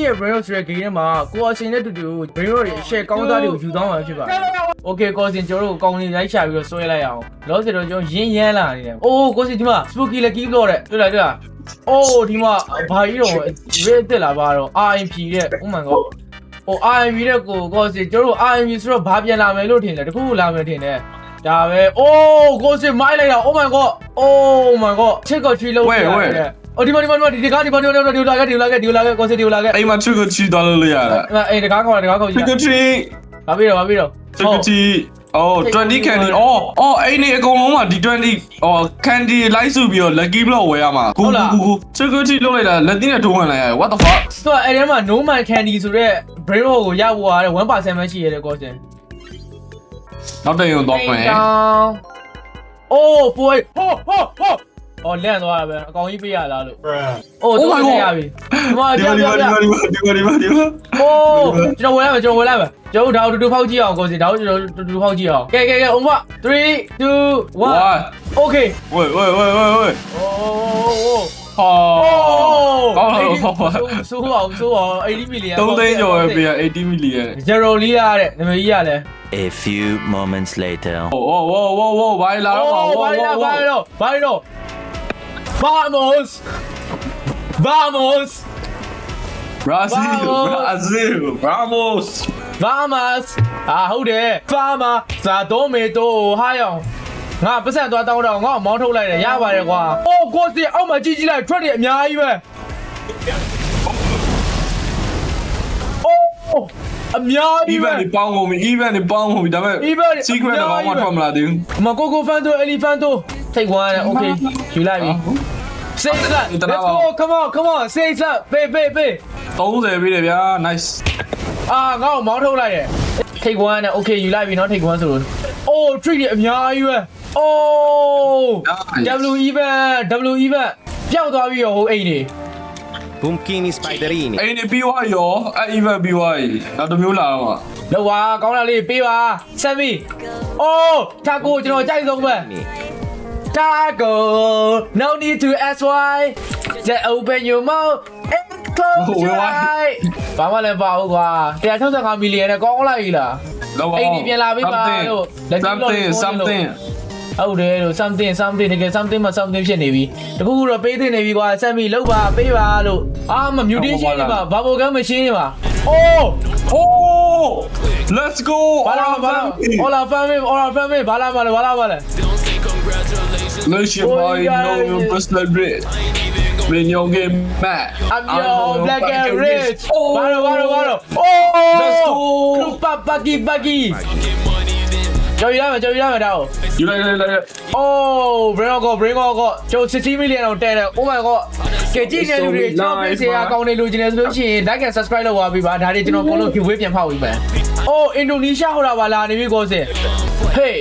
ရဲ့ Brain ဆိုတဲ့ game ထဲမှာကိုအရှင်နဲ့တူတူ Brain တွေအရှက်ကောင်းသားတွေကိုယူသွားမှာဖြစ်ပါတယ် Okay ကိုအရှင်ကျွန်တော်တို့ကောင်းနေလိုက်ရှာပြီးတော့ဆွဲလိုက်အောင်လောဆယ်တော့ကျွန်တော်ရင်းရမ်းလာနေတယ်အိုးကိုအရှင်ဒီမှာ Spooky Lucky Block တဲ့တွေ့လားအိုးဒီမှာဘာကြီးတော့ red တက်လာပါတော့ RMP တဲ့ Oh my god ဟို RMP တဲ့ကိုအရှင်ကျွန်တော်တို့ RMP ဆိုတော့ဘာပြန်လာမယ်လို့ထင်တယ်တခုခုလာမယ်ထင်တယ်ဒါပဲအိုးကိုအရှင်မိုင်းလိုက်တာ Oh my god Oh my god ချစ်ကိုချီလုံးရတယ်哦，ဒီကားကိုစစ်တီကိုလာခဲ့အိမ်မှာtrick or treat သွားလို့ရတာ အေးတကားခေါ် trick or treat ဘာပြီးတော့ trick or treat အော်20 candy အော်အဲ့နေအကုန်လုံးမှာဒီ20 candy လိုက်စုပြီးတော့ lucky block ဝယ်ရမှာကူ trick or treat လုပ်လိုက်တာလက်သီးနဲ့ထိုးဝင်လိုက်ရတယ် what the fuck သူကအဲ့ထဲမှာ no man candy ဆိုတဲ့ brain roll ကိုရဖို့ရတယ် 1% ပဲရှိရတယ်ကောစင် နောက်တစ်ရုံတော့မယ် အိုး boy ဟောလန့်သွားတာပဲအကောင်ကြီးပေးရလားလို့အိုးတော့ရပြီဒီမှာဒီမှာအိုးကျွန်တော်ဝင်လိုက်မယ်ကျွန်တော်ဒါတူဖောက်ကြည့်အောင်ကိုစီဒါတူဖောက်ကြည့်အောင်ကဲဥမ3 2 1 okay ဝေးအိုး ဟောကောင်းတော့ဆိုးအောင်80 million 3သိန်းကျော်ပဲပြ80 million 0 လီရတဲ့နာမည်ကြီးရလဲ A few moments later ဝေါဘာလာတော့ဘာလို့ Vamos Brazil Vamos ဟုတ်တယ် Fama ဇာတော့မေတော့ဟာယောင်ငါပတ်စံသွားတောင်းတော့ငါ့မောင်းထုတ်လိုက်တယ်ရပါတယ်ကွာအိုးကိုစီအောက်မှာကြည့်လိုက် truck တွေအများကြီးပဲအိုးအများကြီးပဲ event ပေါင်းကုန်ပြီဒါပေမဲ့ secret တော့ဘာမှထွက်မလာသေးဘူးမကိုကိုဖန်တို့ elephant တို့ထိတ်သွားတယ် okay ယူလိုက်ပြီSay that. Let's go. Come on. Say that. Pay. 30ပေးတယ်ဗျာ nice ငါ့ကိုမောင်းထုတ်လိုက်တယ် Take one နဲ့ okay ယူလိုက်ပြီနော် take one ဆိုလို့ Oh, treat တွေအများကြီးပဲ Oh. W event ပျောက်သွားပြီရောဟိုအိမ်နေ Pumpkini Spiderini အိမ်နေပြီးသွားရောအဲ့ event ပြီးသွားပြီနောက်တစ်မျိုးလာတော့လောက်ပါကောင်းတာလေးပေးပါဆက်ပြီ Oh တာကိုကျွန်တော်ကြိုက်ဆုံးပဲTaco, no need to ask why. Just open your mouth and close your eyes. ဘာမှလည်းပါဘူးကွာ165 million နဲ့ကောင်းလိုက်ပြီလားအိမ်ဒီပြန်လာပြီပါလို့ something ဟုတ်တယ်လို့ something တကယ် something မှာ something ဖြစ်နေပြီတခုခုတော့ပေးသိနေပြီကွာဆက်ပြီးလောက်ပါပေးပါလို့မ mutation တွေမှာ bubble gum machine တွေမှာ Oh let's go ဘာလာ All family ဘာလာလဲ Let's your boy know your personal bread when you get mad I'm your black and rich ဘာလို့ let's go baggy ကြော်ရမယ်တော့ you like bring on go ကျိုး60 million တော့တဲတယ် Oh my god ကဲကြည့်နေလူတွေကျွန်တော်ပြစီအကောင့်တွေလိုချင်တယ်ဆိုလို့ရှိရင် like and subscribe လုပ်ပါပြီပါဒါတွေကျွန်တော်အကုန်လုံး giveaway ပြန်ဖောက်ပြီးမယ် Indonesia ဟိုတာပါလာနေပြီကိုစင် Hey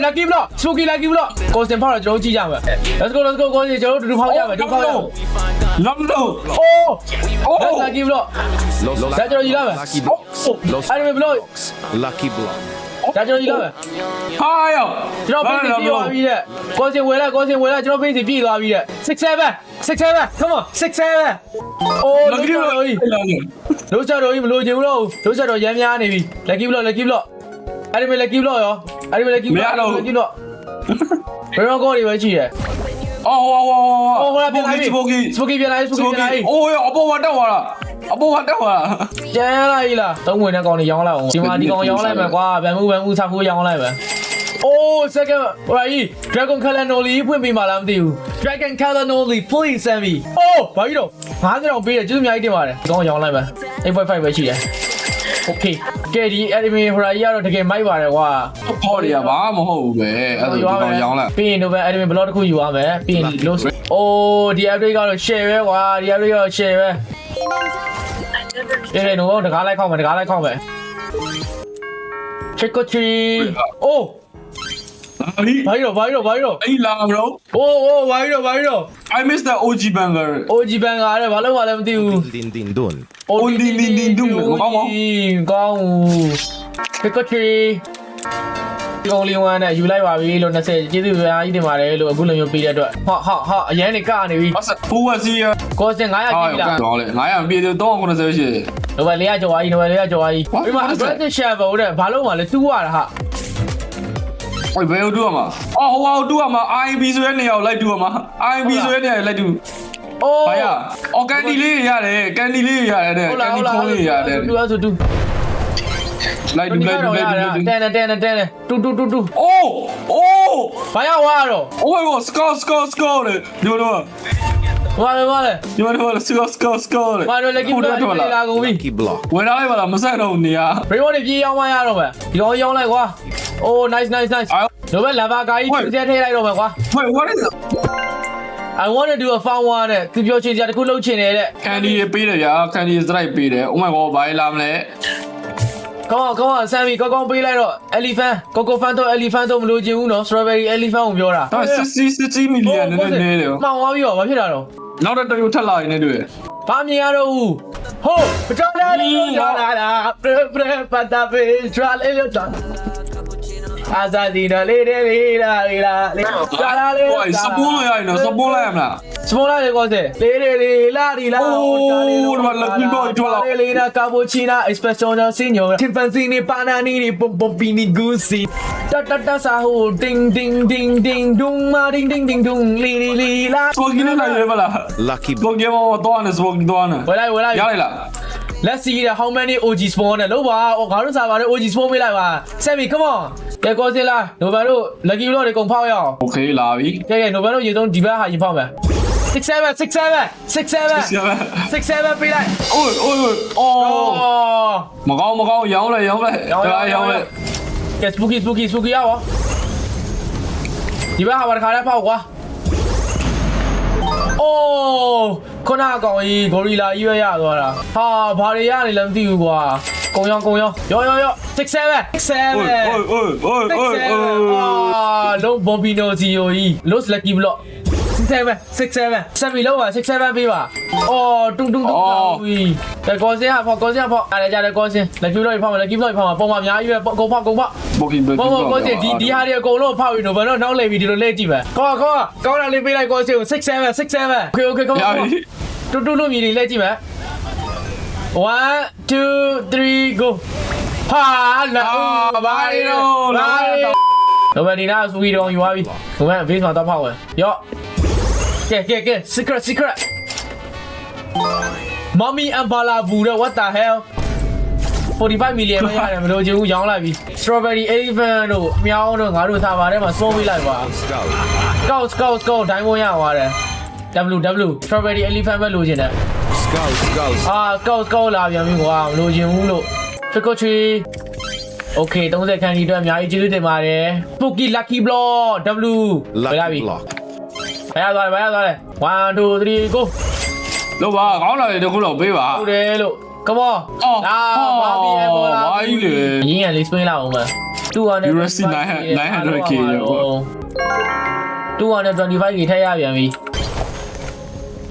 lucky block spooky lucky block ကိုစင်ဖောက်တော့ကျွန်တော်ကြည့်ကြမယ် Let's go ကိုစင်ကျွန်တော်တူဖောက်ရမယ်တူဖောက်ရမယ် lucky block ဒါကျွန်တော်ယူလာမယ် Lucky Blocks Enemy block Lucky Block ဒါကျွန်တော်ယူလာမယ် ဟာယော ကျွန်တော်ပြေးသွားပြီတဲ့ကိုစင်ဝယ်လိုက်ကျွန်တော်ပြေးပြေးသွားပြီတဲ့67 come on 67 lucky block လို့ချက်တော့မလို့ချင်ဘူးတော့လို့ချက်တော့ရမ်းများနေပြီ lucky block အဲ့ဒီမဲ့ lucky block ရောအဲ့ဒီမဲ့ lucky block ဘယ်တော့ကောတွေပဲရှိတယ်ဟိုလာပြန်လာပြီ spooky ပြန်လာပြီ အိုးအပေါ်မှာတက်သွားတာကျန်လိုက်လားသုံးဝင်တဲ့ကောင်တွေရောင်းလိုက်အောင်ဒီမှာဒီကောင်ရောင်းလိုက်မယ်ကွာဗန်မှုဆောက်ဖို့ရောင်းလိုက်မယ်second right dragon cannoli ဖွင့်ပေးမှလားမသိဘူး dragon cannoli please send me ဘာကြီးတော့50တောင်ပေးတယ်ကျေးဇူးအများကြီးတင်ပါတယ်ဒီကောင်ရောင်းလိုက်မယ် 8.5 ပဲရှိတယ် Okay ကဲဒီ anime ဟိုရာကြီးကတော့တကယ်မိုက်ပါတယ်ကွာဖော်ရဘာမဟုတ်ဘူးပဲအဲ့ဒါတော့ရောင်းလိုက်ပြီးရင်တော့ anime blog တစ်ခုယူရမယ်ပြီးရင်လို့ဒီ update ကတော့ share ပဲကွာဒီ update ကတော့ share ပဲတော့တကားလိုက်ခေါက်မယ်Trick or treat ဘာကြီးတော့အေးလာ bro ဘာကြီးတော့ I miss the OG banger တဲ့ဘာလို့မှလည်းမသိဘူး Din din dun ကောင်း Trick or treat ဒီကောင်လေးဝမ်းနဲ့ယူလိုက်ပါပြီလို့20ကျေးဇူးများကြီးတင်ပါတယ်လို့အခုလိုမျိုးပေးတဲ့အတွက်ဟာအရန်နေကနေပြီ ဟုတ်ဖူးဝစီရ ကိုစင်900ကြည့်ပြီလား တော့လေ900ပြည့်တော့390ရှိ နိုဘယ်လေးကကြော်သွားကြီးနိုဘယ်လေးကကြော်သွားကြီးဒီမှာ aggressive share ဘို့တဲ့ဘာလို့မှလဲတူးရတာဟာ ဟိုဘယ်လိုတူရမှာအော်ဟိုတူရမှာ IB ဆိုတဲ့နေရာကိုလိုက်တူရမှာ IB ဆိုတဲ့နေရာလိုက်တူ အိုး ဘာရအော်ကန်ဒီလေးရတယ်ကန်ဒီလေးရတယ်တဲ့ကန်ဒီခုံးလေးရတယ် တူဆိုတူ လိုက်တူလိုက်တူလိုက်တူ တန်တူအိုး ဘာရောက်သွားတော့ Oh my god, score လေဒီလို ဘာလဲ ဒီလိုscore လေ ဘာလို့လဲကိပလာလာကုန်ပြီ Lucky block. ဝင်လာလိုက်ပါလားမဆက်တော့နေရ ဘရိဝတ်ပြေးရောက်မှရတော့မယ်ဒီတော့ရောက်လိုက်ကွာအိုး nice လိုပဲလာဘာကာကြီးပြည့်ထည့်လိုက်တော့မယ်ကွာ Wait, what is it? I want to do a fun one တဲ့သူပြောချင်စရာတစ်ခုလုပ်ချင်နေတဲ့ Candy ပေးတယ်ဗျာ Candy strike ပေးတယ် Oh my god ဘာလာမလဲ ကောင်းဆမ်မီကောင်းပေးလိုက်တော့ elephant ကိုဖန်တော့ elephant တော့မလို့ချင်ဘူးနော် strawberry elephant ကိုပြောတာ ဒါ60 million နည်းနည်းတယ် မှောင်သွားပြီးတော့ဘာဖြစ်တာတော့ နောက်တော့တရုတ်ထက်လာရင်လည်းတွေ့ ဘာမြင်ရတော့ဘူးဟုတ်ပထလာလီလာပပတာပေထရာလေလို့တာအာဇာဒီနလေးလေးလာလာလေ ဟိုစပိုးလို့ရရင်တော့စပိုးလိုက်ရမလား စမောလာလေကောစေလေးလာဒီလာလေးနာကာပိုချီနာအစပက်ဆိုနာစီညိုချင်ပန်စီနီပါနာနီပုံပီနီဂူစီတဆာဟိုdingဒုံမာ dingဒုံလီလာ စပိုးကြီးနဲ့နိုင်ရပါလား Lucky စပိုးကြီးမောတော့နေစပိုးကြီးတော့နေ ဝလိုက် ရလိုက်လား Let's see how many OG spawn နဲ့လို့ပါငါတို့စာပါတယ် OG spawn ပေးလိုက်ပါ Sammy come on ကဲကောစလာနိုဘယ်တို့ lucky block တွေကုန်ဖောက်ရအောင် Okay လာပြီ ကဲနိုဘယ်တို့ရေသုံးဒီဘက်ဟာရင်ဖောက်မယ်67ပေးလိုက် အိုးအော်မကောင်းရောင်းလိုက်ဒါရောင်းလိုက်က ဲ spooky ရပါဒီဘက်ဟာဘာခါလဲဖောက်ကွာအိုးခုနကောင်ကြီး gorilla ကြီးရသွားတာဟာဘာတွေရနေလဲမသိဘူးကွာကုံရော67လုံးဘွန်ဘီနိုစီယိုကြီး Los Lucky Block 67 Sammy လောက်ပါ67ပေးပါအော်တုံပြီแต่ကောစင်ဟာဖောက်အားလည်းကြတယ်ကောစင် Lucky Block ဖောက်မှာပုံမှာအများကြီးပဲကုန်ဖောက် ဘောကီဘယ် ကောစင်ဒီဟာတွေအကုန်လုံးဖောက်ပြီးတော့ဘယ်တော့နောက်လေပြီးဒီလိုလဲကြည့်မယ်ကောင်းတာလေးပေးလိုက်ကောစင်ကို67 Okay ကောင်းတူလို့မြည်လေးလဲကြည့်မယ်1 2 3 go ဟာလာဘာရီတော့ဘယ်ဒီနာစူရီတော့ယူသွားပြီဘယ်ဘေးမှာတော့ဖောက်ဝင်ရော့ကဲ secret mommy and balabu what the hell 45 million မရတယ်မလို့ချင်ဘူးရောင်းလိုက်ပြီ strawberry elephant တို့မြောင်းတို့ငါတို့သာပါထဲမှာစိုးပေးလိုက်ပါ scout ဒိုင်းဝန်းရသွားတယ် w strawberry elephant ပဲလိုချင်တယ် Scout. scout လာပြန်ပြီကွာမလိုချင်ဘူးလို့ trick or treat Okay 30ခန်းကြီးအတွက်အများကြီးကျေးဇူးတင်ပါတယ် Spooky Lucky Block W Lucky block. ဘယ်ရသွားလဲ1 2 3 go လို့ပါကောင်းလာတယ်တခုတော့ပေးပါ ဟုတ်တယ်လို့ Come on လာပါပြီပေါ်လာပြီရင်းရလေး spin လာအောင်မ200 900k 225k ထည့်ရပြန်ပြီ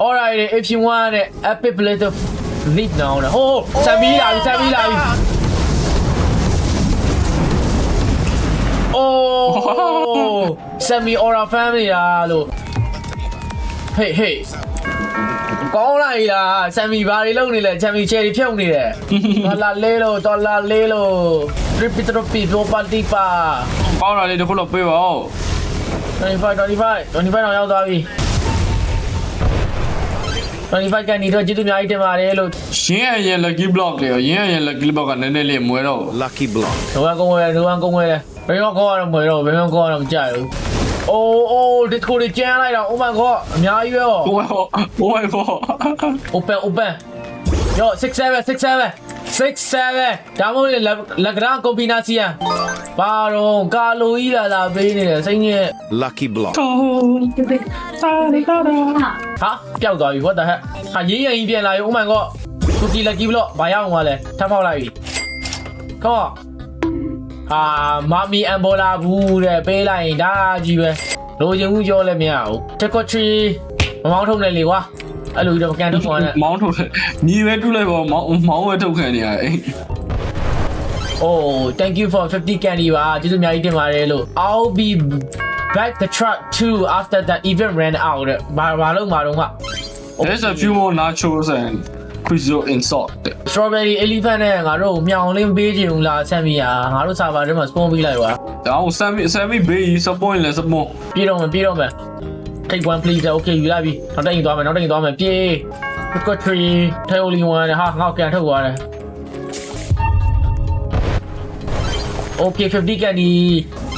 Alright if you want an epic plate of lead now ဟိုးဆမ်ဘီလာပြီ Oh Sammy Aura family လို့ Hey ကောင်းလိုက်လား Sammy ဘာတွေလုပ်နေလဲ Sammy cherry ဖြုတ်နေတယ်ဒေါ်လာလေးလို့repeat ပြောပါတိပါ ကောင်းလာတယ်တခုတော့ပေးပါဦး 25တော့ရောက်သွားပြီ25ကနေတော့ကျေးဇူးအများကြီးတင်ပါတယ်လို့ ရင်းရဲ့ lucky block တွေရင်းရဲ့ lucky block ကနည်းနည်းလေးမွဲတော့ Lucky block. ဒုံကုန်းဝဲဘယ်တော့ကောင်းရတော့မကြဘူးအိုးဒီကိုကျန်းလိုက်တော့ Oh my god အများကြီးပဲ Oh my god Open Yo 67ဒါမှမဟုတ်လက်ကရာကွန်ဘီနာစီယံဘာတော့ကာလိုကြီးလာပေးနေတယ်စိတ်ညစ် Lucky block. ဟာပျောက်သွားပြီ what the heck ဟာရေးရင်ကြီးပြန်လာပြီ Oh my god Spooky Lucky Block ဘာရောက်အောင်လဲထပ်ဖောက်လိုက်ပြီကောမာမီအမ်ဘောလာဘူးတဲ့ပေးလိုက်ရင်ဒါကြီးပဲလိုချင်ဘူးပြောလည်းမရဘူး Trick or treat မမောင်းထုတ်နေလေကွာအဲ့လိုကြီးတော့မကန်ထုတ်ပါနဲ့ မောင်းထုတ်ညီပဲတူးလိုက်ပါမောင်းဝဲထုတ်ခံနေရတယ် Oh thank you for 50 candy ပါကျေးဇူးအများကြီးတင်ပါတယ်လို့ I'll be back the truck too after the event ran out ဘာလို့မှာတော့ဟာ There's a few more nachos and Quizzo insult strawberry elephant နဲ့ငါတို့မြောင်လင်းပေးချင်ဘူးလားဆမ်မီယာငါတို့စာပါထဲမှာ spawn ပေးလိုက်ပါ Now Sammy B support let's more ပြေတော့မယ် take one please okay ယူလိုက်ပြီနောက်တက်ရင်သွားမယ်ပြေး got 3 tail only one ဟာငါ့ကန်ထုတ်သွားတယ် Okay 50 candy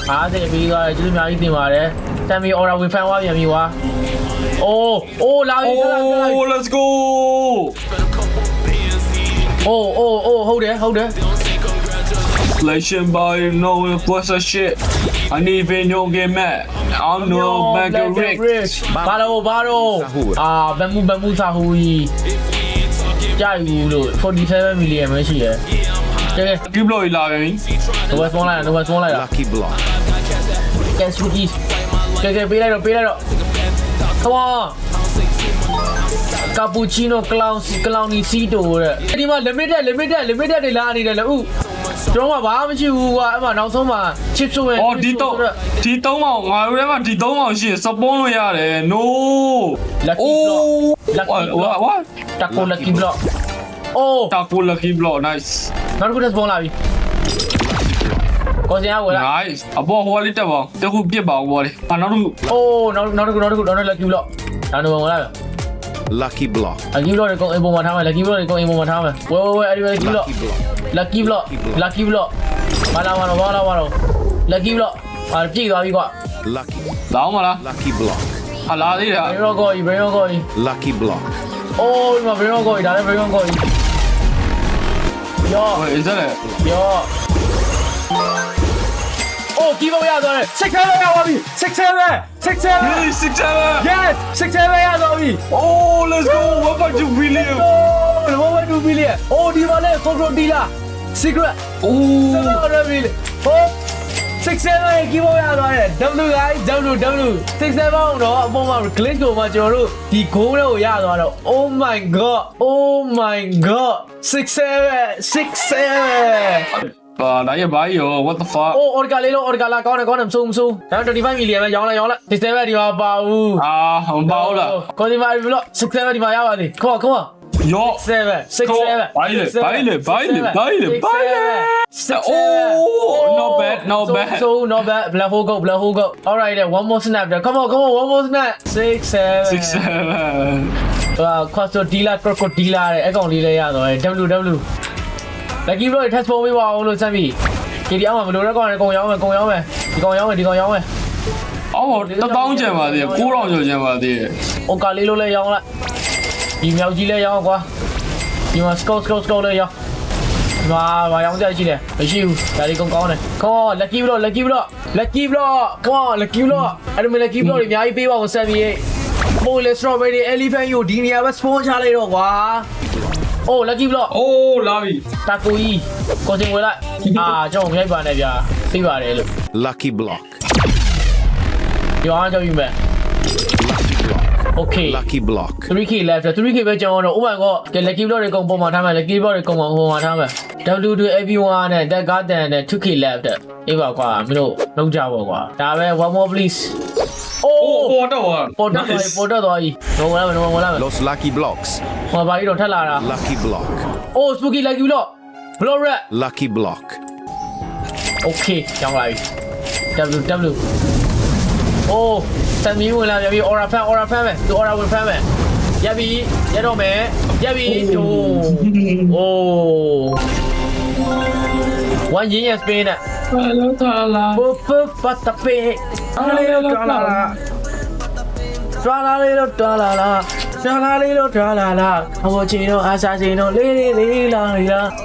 50ပြီးသွားတယ်ကျေးဇူးအများကြီးတင်ပါတယ်ဆမ်မီ order ဝင်ဖန်သွားပြန်ပြီကွာ Ohလာပြီ Oh let's go Oh hold it Flashing by no what's that shit I need even you get mad I'm no mega rich ဘာလို့ဘမ်မူစာဟူကြီးကြာယူလို့47 million ပဲရှိတယ်ကဲ Keep blow လာပြီ တော့ spawn လိုက်တာ Lucky block. Can spooky ကဲပေးလိုက်တော့ Come on Cappuccino clowny Cito တဲ့ဒီမှာ limited တွေလာနေတယ်လေဥကျွန်တော်ကဘာမှမရှိဘူးကွာအဲ့မှာနောက်ဆုံးမှာ chip ဆိုရင် Oh ဒီ3မောင်ငါတို့ထဲမှာဒီ3မောင်ရှိရင် support လို့ရတယ် No Lucky block What Taco lucky block Oh Taco lucky block nice နောက်တစ်ခုနဲ့ spawn လာပြီကိုစင်ရဝလာ Nice အပေါ်ဟိုလေးတက်ပါတခုပြစ်ပါဦးဘောလေးနောက်တစ်ခု Oh နောက်တစ်ခု lucky block ဒါတော့ဝင်လာပြီ Lucky block. lucky block တွေကိုအိမ်ပေါ်မှာထားမယ် lucky block တွေကိုအိမ်ပေါ်မှာထားမယ်ဝဲအဲ့ဒီ lucky block lucky block ဘာလာ lucky block အာပြည့်သွားပြီကွာ Lucky. လောင်းမလား Lucky block. ဟာလာသေးတာ ဘယ်တော့ကိုကြီး Lucky block. Oh ဒီမှာဘယ်တော့ကိုကြီးဒါလည်းဘယ်တော့ကိုကြီးယော Wait is that it ယော Oh ဒီဘောရသွားတယ်6 ရပါပြီ6 Really 6 Yes 6 ရသွားပြီ Oh let's go what about you William What do Billy Oh ဒီဘောလဲ crocodile secret Oh 7 million Oh 6 ကီးဘောရသွားတယ် W guys W 6 တော့အပေါ်မှာ glitch ကိုမှကျွန်တော်တို့ဒီ goal တွေကိုရသွားတော့ Oh my god 6 လာရပါရော what the fuck Oh orca လေးလို့ orca လာကောင်းတယ်မဆိုးဒါ25 million ပဲရောင်းလိုက်6 ဒီမှာပါဘူး မပါဘူးလား ကိုဒီမှာပြီလို့6 ဒီမှာရပါသေး Come on ယော 6 ဘာလဲ Oh not bad So not bad black hole go All right then one more snap there Come on one more snap 6 Quattro dealer crocodile တဲ့အကောင်လေးလည်းရတော့ W Lucky block ထပ်ပုံးပေးပါအောင်လို့စမ်းပြီဒီအောင်မလို့ရကောင်းတယ်ကုန်ရောင်းမယ်ဒီကောင်ရောင်းမယ် အော်1000ကျန်ပါသေးတယ်9000ကျော်ကျန်ပါသေးတယ် Oka လေးလို့လည်းရောင်းလိုက်ဒီမြောက်ကြီးလည်းရောင်းကွာဒီမှာ scout လည်းရောင်းဒီမှာရောင်းကြရှိတယ်မရှိဘူးဒါလေးကောင်းတယ် Come on lucky block Come on lucky block အဲ့ဒီ lucky block တွေအများကြီးပေးပါအောင်ဆက်ပြီးပိုလေ strawberry elephant ကိုဒီနေရာပဲ spawn ချလိုက်တော့ကွာ Oh lucky block လာပြီ တာကိုကြီးကိုစင်ဝင်လိုက်ကျွန်တော်မြိုက်ပါနဲ့ဗျာသိပါတယ်လို့ Lucky block. ဒီအောင်ကြောက်ယူမယ် Okay Lucky block. 3k left 3k ပဲကျွန်တော်တော့ Oh my god ကဲ lucky block တွေကုန်ပုံမှာထားမယ် lucky block တွေကုန်ပုံမှာထားမယ် W to everyone နဲ့ that garden နဲ့ 2k left အေးပါကွာမင်းတို့လုံးကြပါကွာဒါပဲ one more please Oh ပေါ်တော့ ပေါ်တော့သွားပြီတော့ဝင်လာမယ် Los lucky blocks. ဟောပါပြီးတော့ထက်လာတာ Lucky block. Oh spooky lucky block block rat Lucky block. Okay ကြောင်းလာပြီ W Oh တမီးဝင်လာပြီ aura fan ပဲသူ aura ဝင် fan ပဲရပြီရတော့မယ်ရပြီ Oh 1 yin and spin နဲ့ Put the pay တွာလာအဝချီနိုအာစာချီနိုလေးလာ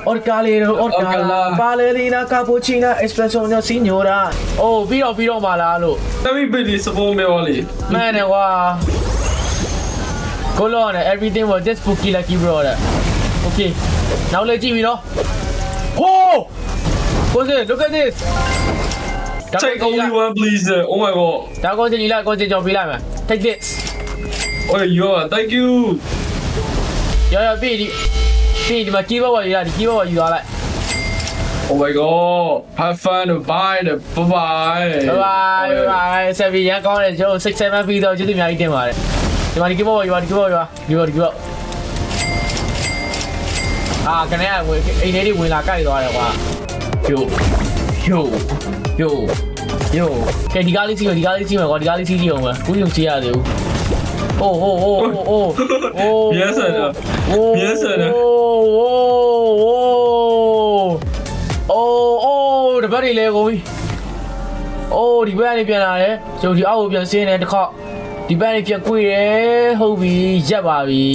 အော်ကာလီနိုအော်ကာလာပါလေလီနာကာပူချီနာအက်စပရက်ဆိုနိုစီညိုရာအိုးပြီးတော့ပါလားလို့ တမီးပီဒီစပုံးမော်လေး မှန်တယ်ကွာကိုလောနဲ့ everything was just spooky lucky bro တဲ့ Okay နောက်လေးကြည့်ပြီနော် Oh ကိုစ look at this Take only one please Oh my god ဒါကိုစညီလာကိုစကြောင်ပေးလိုက်မယ် Take this Okay yo thank you ရပြီးဒီမှာ keyboard ဝယ်ရဒီ keyboard ဝယ်ယူသွားလိုက် Oh my god have fun bye bye bye ဆက်ပြီးရကောင်းတယ်ကျွန်တော်6-7ပြီးတော့ကျေးဇူးအများကြီးတင်ပါတယ်ဒီမှာဒီကဘောရွာဒီကဘောကနေကဝင်အိမ်ထဲတွေဝင်လာကြိုက်သွားတယ်ကွာယိုကဲဒီကားလေးစီးမယ်ကွာဒီကားလေးစီးကြည့်အောင်ပဲဘူးယုံကြည့်ရသေးဘူးအိုးYes sir တပတ်တွေလဲကုန်ပြီဒီဘက်ကနေပြန်လာတယ်ကျွန်တော်ဒီအောက်ကိုပြန်ဆင်းနေတစ်ခေါက်ဒီဘက်ကနေပြန်ကွေ့တယ်ဟုတ်ပြီရက်ပါပြီ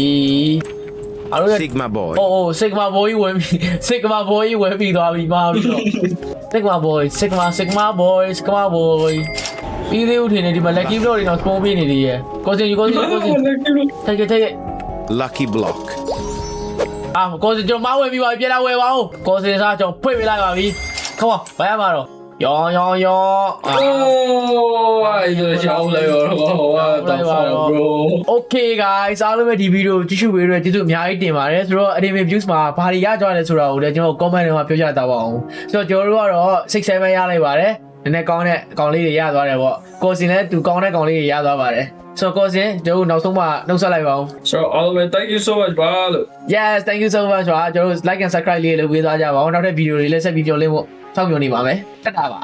အားလုံး Sigma boy. Sigma boy ဝင်ပြီ Sigma boy ဝင်ပြီးသွားပြီမာပြီးတော့ Sigma boy ပြီးသေးဦးထင်တယ်ဒီမှာ lucky block တွေတော့ပုံပေးနေသေးရဲ့ကိုစင်ထိုက် Lucky block. ကိုစင်ကျွန်တော်မဝယ်ပြီးပါပြီပြန်လာဝယ်ပါဦးကိုစင်စားကျွန်တော်ဖွင့်ပေးလိုက်ပါပြီ Come on ဘာရမှာတော့ယော အဲ့ဒါရှောင်းလိုက်ရောbro Okay guys အားလုံးပဲဒီဗီဒီယိုကြည့်ရှုပေးရတဲ့ကျေးဇူးအများကြီးတင်ပါတယ်ဆိုတော့ Anime Views မှာဘာတွေရကြလဲဆိုတာကိုလည်းကျွန်တော် comment ထဲမှာပြောပြတာပါအောင်ဆိုတော့ကျွန်တော်တို့ကတော့6-7ရလိုက်ပါတယ်နည်းနည်းကောင်းတဲ့ကောင်လေးတွေရသွားတယ်ပေါ့ကိုစင်လည်းသူကောင်းတဲ့ကောင်လေးတွေရသွားပါတယ်ဆိုတော့ကိုစင်တို့နောက်ဆုံးမှနှုတ်ဆက်လိုက်ပါအောင် So all the way thank you so much ပါလို့ Yes thank you so much ပါကျွန်တော်တို့ like and subscribe လေးလုပ်ပေးသွားကြပါအောင်နောက်ထပ်ဗီဒီယိုတွေလည်းဆက်ပြီးပြောလင်းဖို့စောင့်မျှော်နေပါမယ်တက်တာပါ